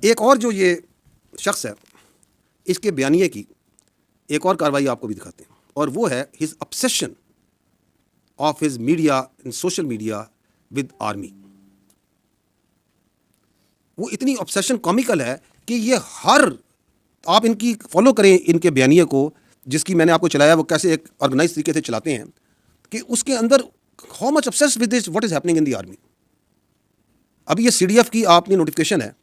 एक और जो ये शख्स है, इसके बयानिए की एक और कार्रवाई आपको भी दिखाते हैं, और वो है his obsession of his media in social media with army. वो इतनी ऑब्सेशन कॉमिकल है कि ये हर, आप इनकी फॉलो करें इनके बयानिए को, जिसकी मैंने आपको चलाया, वो कैसे एक ऑर्गेनाइज तरीके से चलाते हैं, कि उसके अंदर how much obsessed with this what is happening in the army. अभी ये सीडीएफ की आपने नोटिफिकेशन है,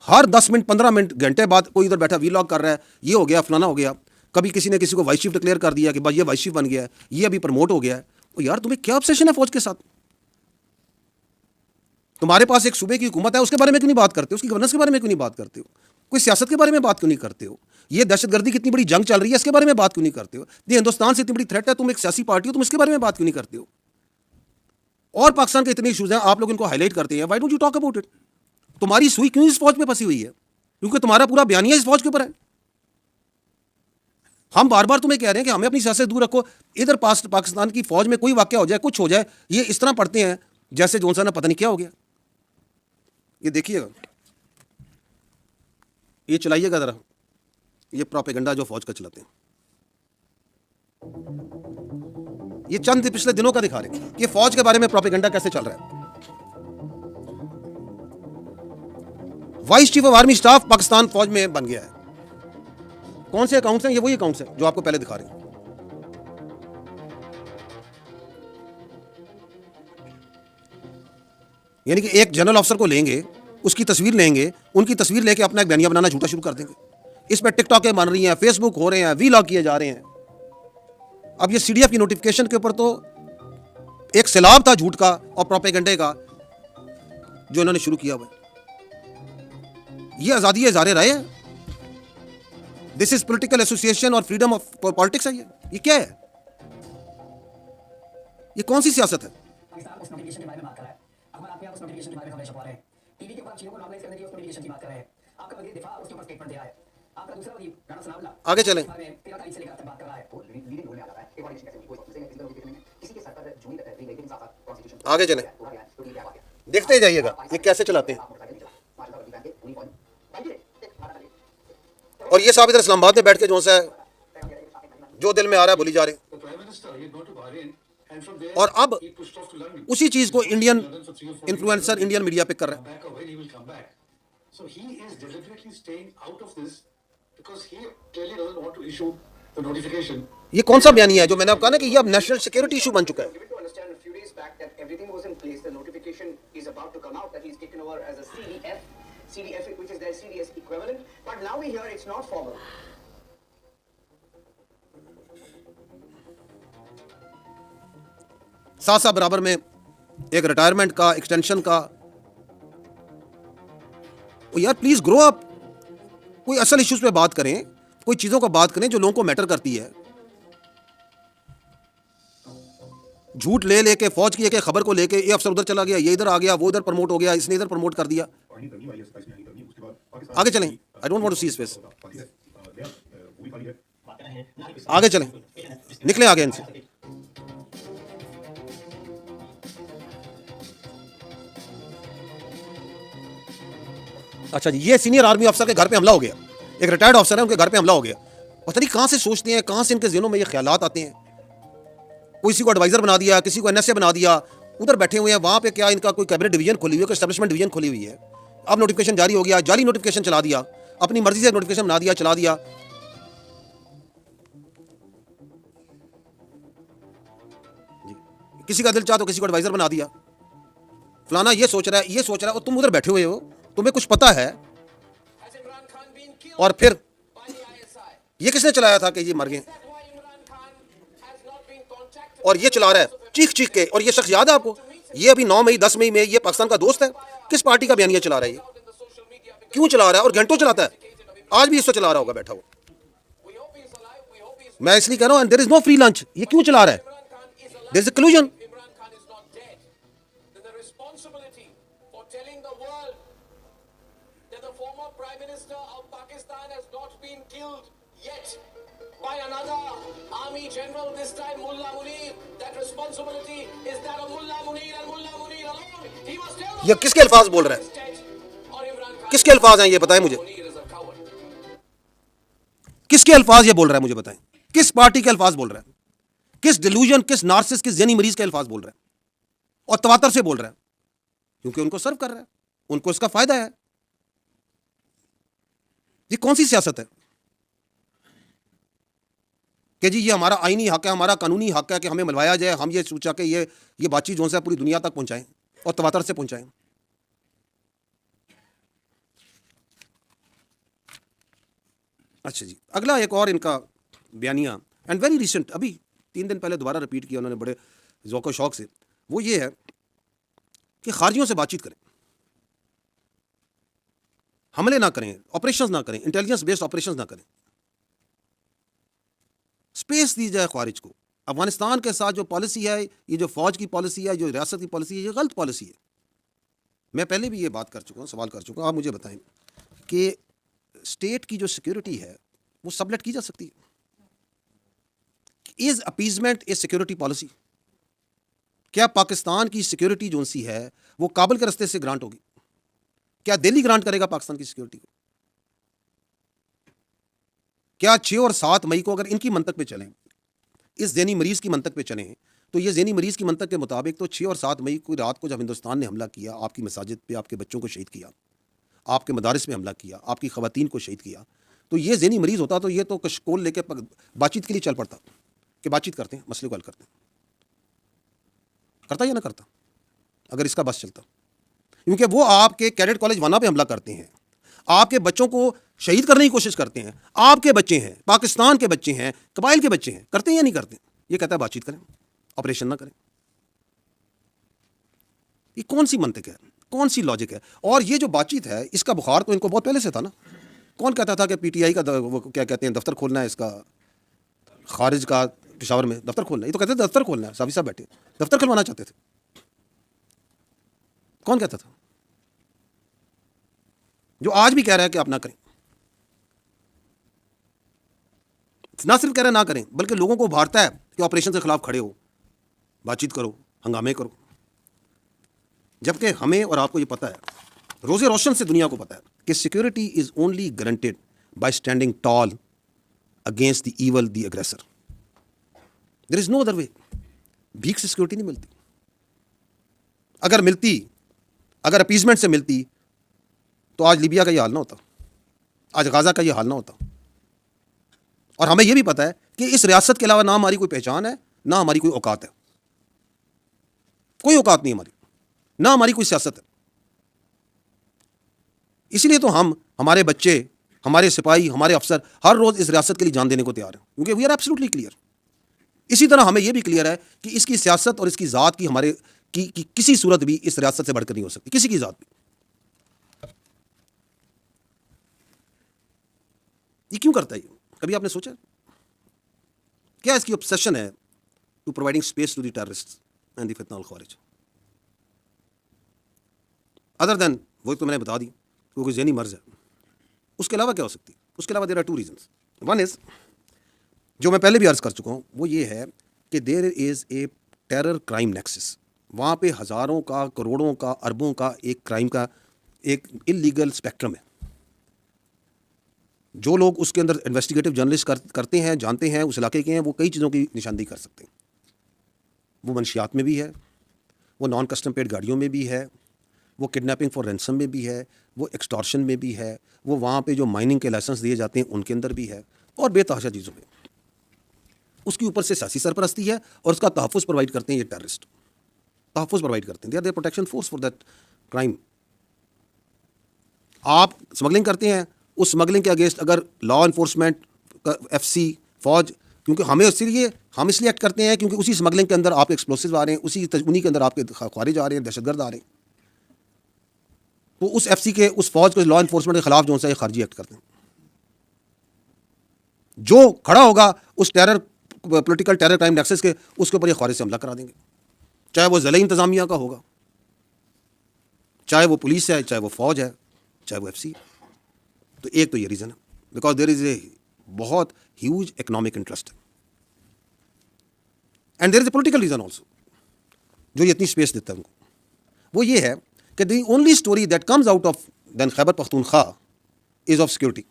हर 10 मिनट 15 मिनट घंटे बाद कोई इधर बैठा वीलॉग कर रहा है, ये हो गया फलाना हो गया, कभी किसी ने किसी को वाइस चीफ डिक्लेयर कर दिया कि भाई ये वाइस चीफ बन गया है, ये अभी प्रमोट हो गया है। तो यार तुम्हें क्या ऑब्सेशन है फौज के साथ? तुम्हारे पास एक सूबे की हुकूमत है, उसके बारे में क्यों नहीं बात करते हो? उसकी गवर्नेंस के बारे में क्यों नहीं बात करते हो? कोई सियासत के बारे में बात क्यों नहीं करते हो? ये दहशतगर्दी की इतनी बड़ी जंग चल रही है, इसके बारे में बात क्यों नहीं करते हो? ये हिंदुस्तान से इतनी बड़ी थ्रेट है, तुम एक सियासी पार्टी हो, तुम इसके बारे में बात क्यों नहीं करते हो? और पाकिस्तान के इतने इशूज हैं, आप लोग इनको हाईलाइट करते हैं, why don't you talk about it? तुम्हारी सुई क्यों इस फौज पे फंसी हुई है? क्योंकि तुम्हारा पूरा बयानिया इस फौज के ऊपर है। हम बार बार तुम्हें कह रहे हैं कि हमें अपनी सियासत दूर रखो। इधर पाकिस्तान की फौज में कोई वाकया हो जाए, कुछ हो जाए, ये इस तरह पढ़ते हैं जैसे जोनसन ने पता नहीं क्या हो गया। ये देखिएगा, ये चलाइएगा जरा, ये प्रोपेगेंडा जो फौज का चलाते हैं, ये चंद पिछले दिनों का दिखा रहे हैं कि फौज के बारे में प्रोपेगेंडा कैसे चल रहा है। Vice chief of army staff Pakistan फौज में बन गया है। कौन से अकाउंट्स हैं? ये वही अकाउंट्स हैं जो आपको पहले दिखा रहे हैं। यानी कि एक जनरल ऑफिसर को लेंगे, उसकी तस्वीर लेंगे, उनकी तस्वीर लेके अपना एक बयानिया बनाना झूठा शुरू कर देंगे। इस पर टिकटॉकें बन रही हैं, फेसबुक हो रहे हैं, वीलॉग किए जा रहे हैं। अब ये सीडीएफ की नोटिफिकेशन के ऊपर तो एक सैलाब था झूठ का और प्रोपेगेंडे का जो इन्होंने शुरू किया हुआ है। ये आज़ादी इज़हार राय है, दिस इज पॉलिटिकल एसोसिएशन और फ्रीडम ऑफ पॉलिटिक्स है। ये क्या है? ये कौन सी सियासत है? आगे चलें, आगे चलें, देखते जाइएगा ये कैसे चलाते हैं। और ये साहब इधर इस्लामाबाद में बैठ के जो सा जो दिल में आ रहा है बोली जा रहे हैं। और अब उसी चीज को इंडियन इन्फ्लुएंसर इंडियन मीडिया पे कर रहे हैं। ये कौन सा बयान है जो मैंने आपको कहा ना कि ये अब नेशनल सिक्योरिटी इशू बन चुका है। CDF, which is their CDS equivalent, but now we hear it's not formal. साथ साथ बराबर में एक रिटायरमेंट का, एक्सटेंशन का। यार प्लीज ग्रो अप, कोई असल इश्यूज पे बात करें, कोई चीजों का बात करें जो लोगों को मैटर करती है। झूठ ले लेके फौज की एक खबर को लेके ये अफसर उधर चला गया, ये इधर आ गया, वो इधर प्रमोट हो गया, इसने इधर प्रमोट कर दिया। आगे चलें, I don't want to see space. आगे चलें, निकले आगे इनसे। अच्छा जी, ये सीनियर आर्मी अफसर के घर पे हमला हो गया, एक रिटायर्ड अफसर है, उनके घर पे हमला हो गया। पता नहीं कहां से सोचते हैं, कहां से इनके ज़हनों में ये ख्यालात आते हैं। कोई किसी को एडवाइजर बना दिया, किसी को एनएसए बना दिया, उधर बैठे हुए हैं, वहां पे क्या इनका कोई कैबिनेट डिवीजन खोली हुई है, कोई एस्टेब्लिशमेंट डिवीजन खोली हुई है। अब नोटिफिकेशन जारी हो गया, जाली नोटिफिकेशन चला दिया, अपनी मर्जी से नोटिफिकेशन बना दिया, चला दिया। किसी का दिल चाह तो किसी को एडवाइजर बना दिया, फलाना ये सोच रहा है, ये सोच रहा है, और तुम उधर बैठे हुए हो, तुम्हें कुछ पता है। और फिर ये किसने चलाया था कि ये मर गए, और ये चला रहा है चीख चीख के। और ये शख्स याद है आपको, ये अभी 9 मई 10 मई में ये पाकिस्तान का दोस्त है, किस पार्टी का बयानिया चला रहा है, ये क्यों चला रहा है, और घंटों चलाता है, आज भी इसको चला रहा होगा बैठा हुआ। मैं इसलिए कह रहा हूं there is no free lunch, ये क्यों चला रहा है? There is a collusion. By another army general, this time Mullah Munir. That responsibility is that of Mullah Munir and Mullah Munir alone. He must tell. ये किसके अल्फाज बोल रहा है? किसके अल्फाज हैं ये बताएं मुझे, किसके अल्फाज ये बोल रहा है मुझे बताएं, किस पार्टी के अल्फाज बोल रहा है, किस डिल्यूजन, किस नार्सिस, किस जनी मरीज के अल्फाज बोल रहा है, और तवातर से बोल रहा है, क्योंकि उनको सर्व कर रहा है, उनको इसका फायदा है। ये कौन सी सियासत है कि जी ये हमारा आईनी हक है, हमारा कानूनी हक है कि हमें मिलवाया जाए, हम ये सोचा कि ये बातचीत जो है पूरी दुनिया तक पहुंचाएं और तवातर से पहुंचाएं। अच्छा जी, अगला एक और इनका बयानिया एंड वेरी रिसेंट, अभी 3 दिन पहले दोबारा रिपीट किया उन्होंने बड़े ज़ौक़ शौक़ से, वो ये है कि खारजियों से बातचीत करें, हमले ना करें, ऑपरेशंस ना करें, इंटेलिजेंस बेस्ड ऑपरेशंस ना करें, स्पेस दी जाए खारिज को। अफगानिस्तान के साथ जो पॉलिसी है, ये जो फौज की पॉलिसी है, जो रियासत की पॉलिसी है, ये गलत पॉलिसी है। मैं पहले भी ये बात कर चुका हूँ, सवाल कर चुका हूँ। आप मुझे बताएं कि स्टेट की जो सिक्योरिटी है वो सबलेट की जा सकती है? Is appeasement A security policy? क्या पाकिस्तान की सिक्योरिटी जो सी है वो काबुल के रास्ते से ग्रांट होगी? क्या दिल्ली ग्रांट करेगा पाकिस्तान की सिक्योरिटी को? क्या 6 और 7 मई को अगर इनकी मंतक पे चलें, इस ज़हनी मरीज़ की मंतक पे चलें, तो ये ज़हनी मरीज़ की मंतक के मुताबिक तो 6 और 7 मई को रात को जब हिंदुस्तान ने हमला किया, आपकी मसाजिद पे आपके बच्चों को शहीद किया, आपके मदारिस में हमला किया, आपकी ख़वातीन को शहीद किया, तो ये ज़हनी मरीज़ होता तो ये तो कशकोल लेके बातचीत के लिए चल पड़ता कि बातचीत करते हैं, मसले को हल करते हैं। करता या ना करता अगर इसका बस चलता? क्योंकि वो आपके कैडेट कॉलेज वाना पे हमला करते हैं, आपके बच्चों को शहीद करने की कोशिश करते हैं, आपके बच्चे हैं, पाकिस्तान के बच्चे हैं, कबाइल के बच्चे हैं, करते हैं या नहीं करते? ये कहता है बातचीत करें, ऑपरेशन ना करें। ये कौन सी मंतिक है, कौन सी लॉजिक है? और ये जो बातचीत है इसका बुखार तो इनको बहुत पहले से था ना। कौन कहता था कि पीटीआई का वो क्या कहते हैं दफ्तर खोलना है, इसका खारिज का पेशावर में दफ्तर खोलना है? ये तो कहते थे दफ्तर खोलना है, साफी साहब बैठे दफ्तर खुलवाना चाहते थे। कौन कहता था? जो आज भी कह रहा है कि आप ना करें, ना सिर्फ कह रहे ना करें बल्कि लोगों को उभारता है कि ऑपरेशन के खिलाफ खड़े हो, बातचीत करो, हंगामे करो। जबकि हमें और आपको ये पता है, रोज़े रोशन से दुनिया को पता है कि security is only guaranteed by standing tall against the evil, the aggressor. There is no other way. भीख से सिक्योरिटी नहीं मिलती। अगर मिलती, अगर अपीजमेंट से मिलती, तो आज लीबिया का ये हाल ना होता, आज गाजा का ये हाल ना होता। और हमें यह भी पता है कि इस रियासत के अलावा ना हमारी कोई पहचान है, ना हमारी कोई औकात है, कोई औकात नहीं हमारी, ना हमारी कोई सियासत है। इसीलिए तो हम, हमारे बच्चे, हमारे सिपाही, हमारे अफसर हर रोज इस रियासत के लिए जान देने को तैयार हैं, क्योंकि वी आर एब्सोल्युटली क्लियर। इसी तरह हमें यह भी क्लियर है कि इसकी सियासत और इसकी ज़ात की हमारे की किसी सूरत भी इस रियासत से बढ़कर नहीं हो सकती, किसी की ज़ात भी। ये क्यों करता है? कभी आपने सोचा क्या इसकी ऑब्सेशन है to providing space to the terrorists and the Fitna al खारिज? अदर देन वो तो मैंने बता दी वो कोई ज़हनी मर्ज है, उसके अलावा क्या हो सकती है? उसके अलावा there are 2 reasons. One is, जो मैं पहले भी अर्ज कर चुका हूं, वो ये है कि there is a terror crime nexus. वहां पे हजारों का, करोड़ों का, अरबों का एक क्राइम का एक इलीगल स्पेक्ट्रम है। जो लोग उसके अंदर इन्वेस्टिगेटिव जर्नलिस्ट करते हैं, जानते हैं, उस इलाके के हैं, वो कई चीज़ों की निशानदेही कर सकते हैं। वो मंशियात में भी है, वो नॉन कस्टम पेड गाड़ियों में भी है, वो किडनैपिंग फॉर रैंसम में भी है, वो एक्सटॉर्शन में भी है, वो वहाँ पे जो माइनिंग के लाइसेंस दिए जाते हैं उनके अंदर भी है, और बेतहाशा चीज़ों में। उसके ऊपर से सियासी सरपरस्ती है और उसका तहफ़्फ़ुज़ प्रोवाइड करते हैं ये टेररिस्ट, तहफ़्फ़ुज़ प्रोवाइड करते हैं। They are there protection force for that crime. आप स्मगलिंग करते हैं, उस स्मगलिंग के अगेंस्ट अगर लॉ इन्फोर्समेंट, FC, फौज, क्योंकि हमें इसलिए हम इसलिए एक्ट करते हैं क्योंकि उसी स्मगलिंग के अंदर आपके एक्सप्लोसिव आ रहे हैं, उन्हीं के अंदर आपके खारिज आ रहे हैं, दहशतगर्द आ रहे हैं, तो उस FC के, उस फौज को, लॉ इन्फोर्समेंट के खिलाफ जो सा ये खारजी एक्ट करते हैं। जो खड़ा होगा उस terror, political terror crime nexus के, उसके ऊपर ये खारिज से हमला करा देंगे, चाहे वो ज़िला इंतज़ामिया का होगा, चाहे वो पुलिस है, चाहे वो फौज है, चाहे वो FC। तो एक तो ये रीज़न है, बिकॉज देयर इज ए बहुत ह्यूज इकोनॉमिक इंटरेस्ट है, and there is a political reason also जो ये इतनी स्पेस देता है उनको। वो ये है कि the only story that comes out of then Khyber Pakhtunkhwa is of security,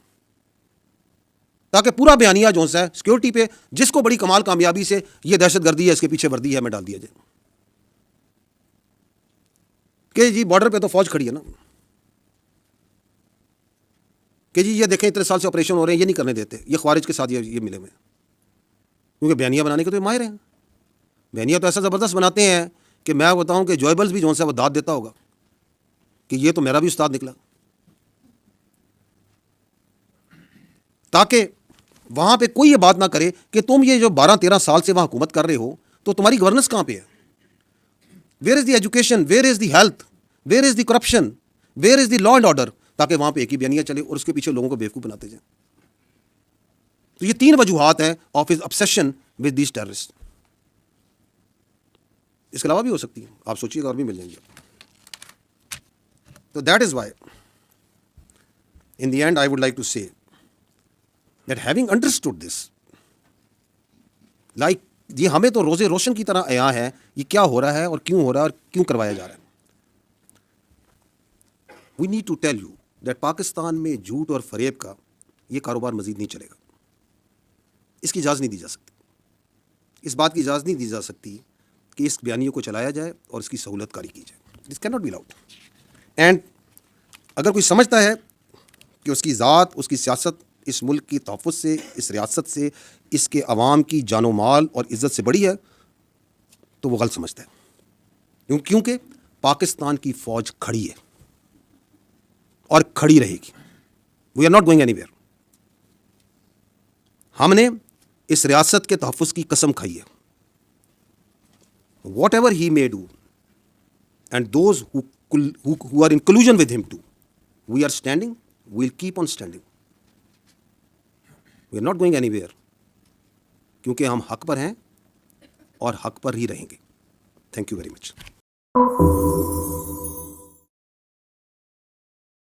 ताकि पूरा बयानिया जो है सिक्योरिटी पे, जिसको बड़ी कमाल कामयाबी से ये दहशतगर्दी है, इसके पीछे वर्दी है, में डाल दिया जाए कि जी बॉर्डर पे तो फौज खड़ी है ना, कि जी ये देखें इतने साल से ऑपरेशन हो रहे हैं, ये नहीं करने देते, ये ख्वारिज के साथ ये मिले हुए हैं, क्योंकि बयानिया बनाने के तो माहिर हैं। बयानिया तो ऐसा ज़बरदस्त बनाते हैं कि मैं बताऊं कि जॉयबल्स भी जो है वो दाद देता होगा कि ये तो मेरा भी उस्ताद निकला, ताकि वहां पे कोई ये बात ना करे कि तुम ये जो 12-13 साल से वहां हुकूमत कर रहे हो तो तुम्हारी गवर्नेंस कहां पे है, where is the education, where is the health, where is the corruption, where is the law and order, ताकि वहां पे एक ही बयानिया चले और उसके पीछे लोगों को बेवकूफ बनाते जाए। तो ये 3 वजूहात हैं of his obsession with these terrorist. इसके अलावा भी हो सकती है, आप सोचिएगा और भी मिल जाएंगे। तो that is why in the end I would like to say that having understood this, like ये हमें तो रोज़े रोशन की तरह आया है ये क्या हो रहा है और क्यों हो रहा है और क्यों करवाया जा रहा है। We need to tell you that Pakistan में झूठ और फरेब का ये कारोबार मजीद नहीं चलेगा, इसकी इजाज़त नहीं दी जा सकती, इस बात की इजाज़त नहीं दी जा सकती कि इस बयानियों को चलाया जाए और इसकी सहूलत कारी की जाए। This can not be allowed. And अगर कोई समझता है कि उसकी ज़ात, उसकी सियासत इस मुल्क की तहफ़्फ़ुज़ से, इस रियासत से, इसके अवाम की जानो माल और इज़्ज़त से बड़ी है, तो वो गलत समझता है। क्योंकि पाकिस्तान की फ़ौज खड़ी है और खड़ी रहेगी। We are not going anywhere. हमने इस रियासत के तहफ़्फ़ुज़ की कसम खाई है। Whatever he may do and those who are in collusion with him too, we are standing, we will keep on standing, we are not going anywhere, क्योंकि हम हक पर हैं और हक पर ही रहेंगे। Thank you very much.